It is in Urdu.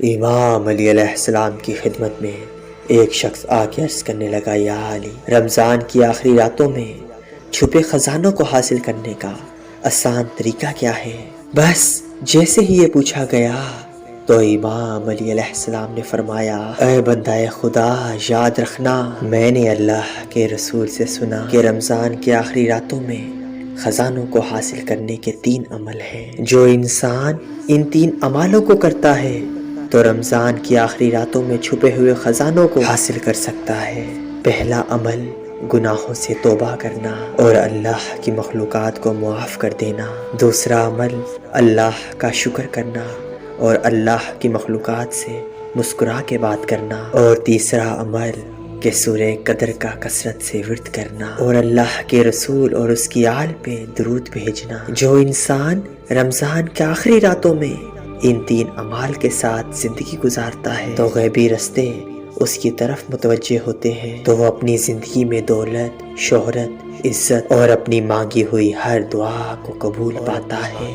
امام علی علیہ السلام کی خدمت میں ایک شخص آ کے عرض کرنے لگا، یا علی، رمضان کی آخری راتوں میں چھپے خزانوں کو حاصل کرنے کا آسان طریقہ کیا ہے؟ بس جیسے ہی یہ پوچھا گیا تو امام علی علیہ السلام نے فرمایا، اے بندہ خدا، یاد رکھنا، میں نے اللہ کے رسول سے سنا کہ رمضان کی آخری راتوں میں خزانوں کو حاصل کرنے کے 3 عمل ہیں۔ جو انسان ان 3 عمالوں کو کرتا ہے تو رمضان کی آخری راتوں میں چھپے ہوئے خزانوں کو حاصل کر سکتا ہے۔ پہلا عمل گناہوں سے توبہ کرنا اور اللہ کی مخلوقات کو معاف کر دینا۔ دوسرا عمل اللہ کا شکر کرنا اور اللہ کی مخلوقات سے مسکرا کے بات کرنا۔ اور تیسرا عمل کہ سورہ قدر کا کثرت سے ورد کرنا اور اللہ کے رسول اور اس کی آل پہ درود بھیجنا۔ جو انسان رمضان کے آخری راتوں میں ان 3 اعمال کے ساتھ زندگی گزارتا ہے تو غیبی رستے اس کی طرف متوجہ ہوتے ہیں، تو وہ اپنی زندگی میں دولت، شہرت، عزت اور اپنی مانگی ہوئی ہر دعا کو قبول پاتا ہے۔